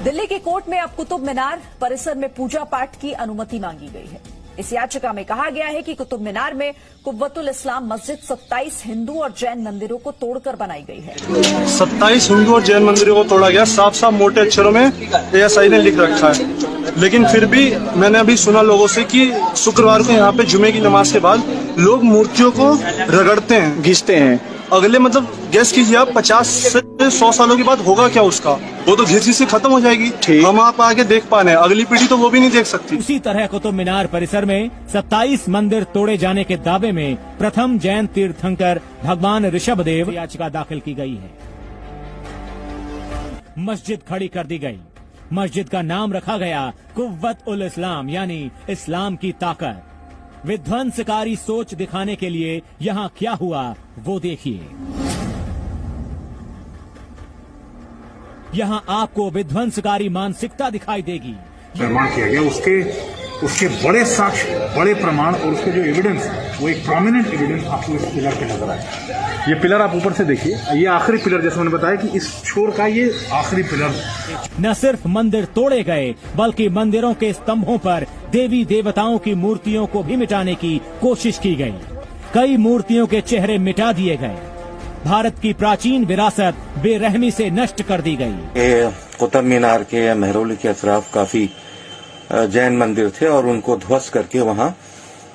दिल्ली की कोर्ट में अब कुतुब मीनार परिसर में पूजा पाठ की अनुमति मांगी गई है। इस याचिका में कहा गया है कि कुतुब मीनार में कुव्वतुल इस्लाम मस्जिद 27 हिंदू और जैन मंदिरों को तोड़कर बनाई गई है। 27 हिंदू और जैन मंदिरों को तोड़ा गया, साफ साफ मोटे अक्षरों में ASI ने लिख रखा है। लेकिन फिर भी मैंने अभी सुना लोगों से कि शुक्रवार को यहाँ पे जुमे की नमाज के बाद लोग मूर्तियों को रगड़ते हैं, घिसते हैं। अगले मतलब गेस कीजिए आप 50 से 100 सालों के बाद होगा क्या उसका, वो तो घिसी से खत्म हो जाएगी। हम आप आगे देख पा रहे हैं, अगली पीढ़ी तो वो भी नहीं देख सकती। उसी तरह कुतुब मीनार परिसर में 27 मंदिर तोड़े जाने के दावे में प्रथम जैन तीर्थंकर भगवान ऋषभदेव याचिका दाखिल की गई है। मस्जिद खड़ी कर दी गई। मस्जिद का नाम रखा गया कुव्वत उल इस्लाम यानी इस्लाम की ताकत। विध्वंसकारी सोच दिखाने के लिए यहाँ क्या हुआ वो देखिए। यहाँ आपको विध्वंसकारी मानसिकता दिखाई देगी। निर्माण किया गया उसके बड़े साक्ष्य, बड़े प्रमाण और उसके जो एविडेंस, वो एक प्रोमिनेंट एविडेंस आपको इस पिलर पे नजर आए। ये पिलर आप ऊपर से देखिए, ये आखिरी पिलर, जैसे मैंने बताया कि इस छोर का ये आखिरी पिलर। न सिर्फ मंदिर तोड़े गए बल्कि मंदिरों के स्तंभों पर देवी देवताओं की मूर्तियों को भी मिटाने की कोशिश की गई। कई मूर्तियों के चेहरे मिटा दिए गए। भारत की प्राचीन विरासत बेरहमी से नष्ट कर दी गई। कुतुब मीनार के मेहरौली के अतराफ काफी जैन मंदिर थे और उनको ध्वस्त करके वहाँ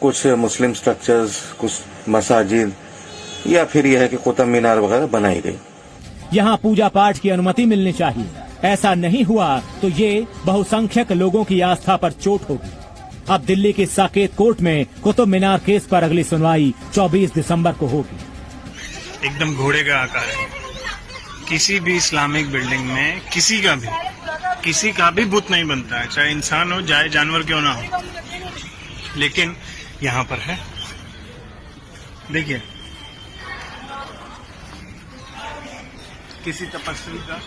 कुछ मुस्लिम स्ट्रक्चर्स, कुछ मसाजिद या फिर यह है कि कुतुब मीनार वगैरह बनाई गई। यहाँ पूजा पाठ की अनुमति मिलनी चाहिए। ऐसा नहीं हुआ तो ये बहुसंख्यक लोगों की आस्था पर चोट होगी। अब दिल्ली की साकेत कोर्ट में कुतुब मीनार केस पर अगली सुनवाई 24 दिसंबर को होगी। एकदम घोड़े का आकार है। किसी भी इस्लामिक बिल्डिंग में किसी का भी बुत नहीं बनता है, चाहे इंसान हो चाहे जानवर क्यों ना हो। लेकिन यहाँ पर है, देखिए, किसी तपस्वी का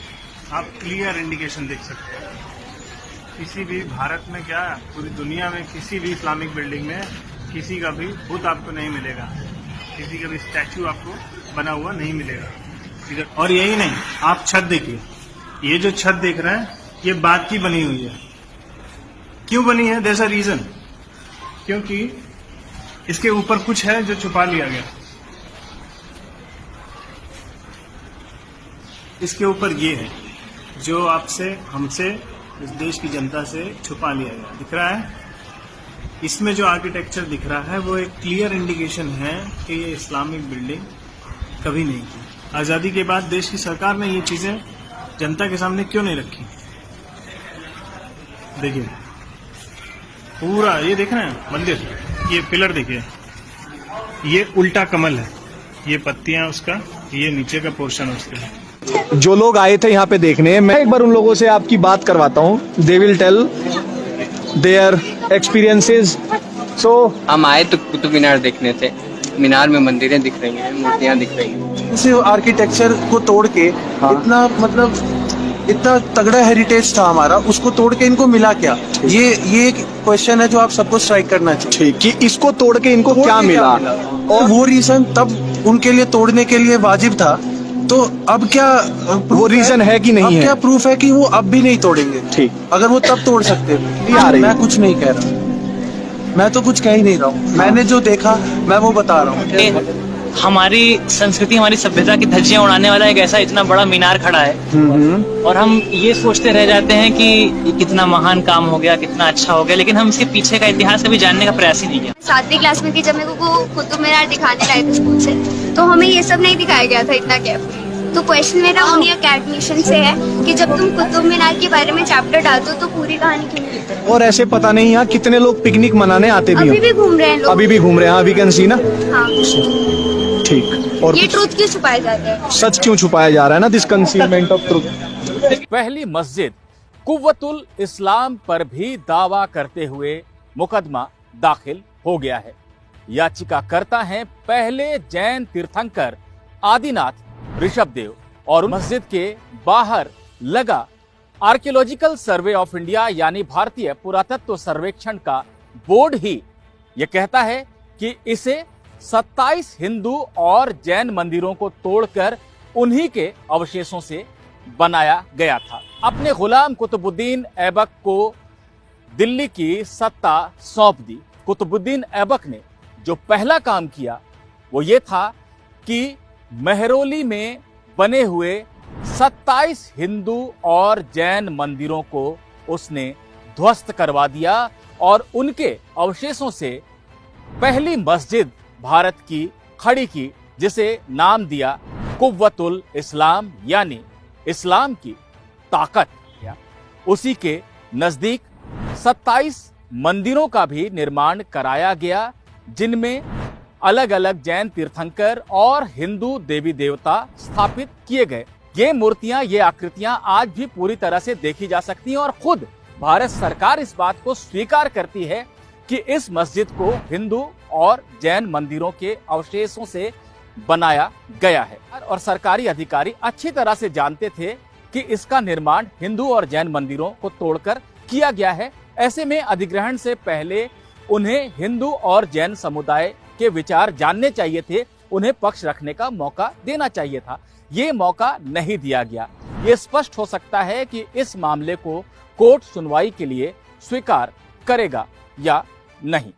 आप क्लियर इंडिकेशन देख सकते हैं। किसी भी भारत में क्या, पूरी दुनिया में किसी भी इस्लामिक बिल्डिंग में किसी का भी बुत आपको नहीं मिलेगा, किसी का भी स्टैचू आपको बना हुआ नहीं मिलेगा। और यही नहीं, आप छत देखिए, ये जो छत देख रहे हैं ये बात की बनी हुई है। क्यों बनी है? देयर इज अ रीजन, क्योंकि इसके ऊपर कुछ है जो छुपा लिया गया। इसके ऊपर ये है जो आपसे, हमसे, इस देश की जनता से छुपा लिया गया। दिख रहा है? इसमें जो आर्किटेक्चर दिख रहा है वो एक क्लियर इंडिकेशन है कि ये इस्लामिक बिल्डिंग कभी नहीं की। आजादी के बाद देश की सरकार ने ये चीजें जनता के सामने क्यों नहीं रखी? देखिए पूरा, ये देख रहे हैं मंदिर, ये पिलर देखिए, ये उल्टा कमल है, ये पत्तियां उसका, ये नीचे का पोर्शन उसका। जो लोग आए थे यहाँ पे देखने, मैं एक बार उन लोगों से आपकी बात करवाता हूँ। They will tell their experiences. So हम आए तो कुतुब मीनार देखने थे। मीनार में मंदिरें दिख रही हैं, मूर्तियां दिख रही हैं। इस आर्किटेक्चर को तोड़ के इतना तगड़ा हेरिटेज था हमारा, उसको तोड़ के इनको मिला क्या? ये एक क्वेश्चन है जो आप सबको स्ट्राइक करना चाहिए कि इसको तोड़ के इनको क्या मिला। और वो रीजन तब उनके लिए तोड़ने के लिए वाजिब था, तो अब क्या वो रीजन है कि नहीं है? अब क्या प्रूफ है कि वो अब भी नहीं तोड़ेंगे? ठीक, अगर वो तब तोड़ सकते। मैं कुछ नहीं कह रहा, मैं तो कुछ कह ही नहीं रहा हूँ। मैंने जो देखा मैं वो बता रहा हूँ। हमारी संस्कृति, हमारी सभ्यता की धज्जियां उड़ाने वाला एक ऐसा इतना बड़ा मीनार खड़ा है और हम ये सोचते रह जाते हैं कि ये कितना महान काम हो गया, कितना अच्छा हो गया, लेकिन हम इसके पीछे का इतिहास कभी जानने का प्रयास ही नहीं किया। 7वीं क्लास में थी जब मेरे को कुतुब मीनार दिखाने लाए थे स्कूल से, तो हमें ये सब नहीं दिखाया गया था इतना केयरफुली। तो क्वेश्चन मेरा उन्हीं अकेडमिशियन से है कि जब तुम कुतुब मीनार के बारे में चैप्टर डालते हो तो पूरी कहानी क्यों नहीं लिखते? और ऐसे पता नहीं यहाँ कितने लोग पिकनिक मनाने आते भी हैं। अभी भी घूम रहे हैं लोग। अभी भी घूम रहे हैं, वी कैन सी ना। हाँ। ठीक। और ये ट्रूथ क्यों छुपाया जाता है? सच क्यों छुपाया जा रहा है ना? This concealment of truth. पहली मस्जिद कुव्वतुल इस्लाम पर भी दावा करते हुए मुकदमा दाखिल हो गया है। याचिकाकर्ता हैं पहले जैन तीर्थंकर आदिनाथ ऋषभदेव और मस्जिद के बाहर लगा आर्कियोलॉजिकल सर्वे ऑफ इंडिया यानी भारतीय पुरातत्व सर्वेक्षण का बोर्ड ही यह कहता है कि इसे 27 हिंदू और जैन मंदिरों को तोड़कर उन्हीं के अवशेषों से बनाया गया था। अपने गुलाम कुतुबुद्दीन ऐबक को दिल्ली की सत्ता सौंप दी। कुतुबुद्दीन ऐबक ने जो पहला काम किया वो ये था कि मेहरौली में बने हुए 27 हिंदू और जैन मंदिरों को उसने ध्वस्त करवा दिया और उनके अवशेषों से पहली मस्जिद भारत की खड़ी की, जिसे नाम दिया कुव्वतुल इस्लाम, यानी इस्लाम की ताकत। उसी के नजदीक 27 मंदिरों का भी निर्माण कराया गया, जिनमें अलग अलग जैन तीर्थंकर और हिंदू देवी देवता स्थापित किए गए। ये मूर्तियां, ये आकृतियां आज भी पूरी तरह से देखी जा सकती हैं और खुद भारत सरकार इस बात को स्वीकार करती है कि इस मस्जिद को हिंदू और जैन मंदिरों के अवशेषों से बनाया गया है। और सरकारी अधिकारी अच्छी तरह से जानते थे कि इसका निर्माण हिंदू और जैन मंदिरों को तोड़कर किया गया है। ऐसे में अधिग्रहण से पहले उन्हें हिंदू और जैन समुदाय के विचार जानने चाहिए थे, उन्हें पक्ष रखने का मौका देना चाहिए था। ये मौका नहीं दिया गया। ये स्पष्ट हो सकता है कि इस मामले को कोर्ट सुनवाई के लिए स्वीकार करेगा या नहीं।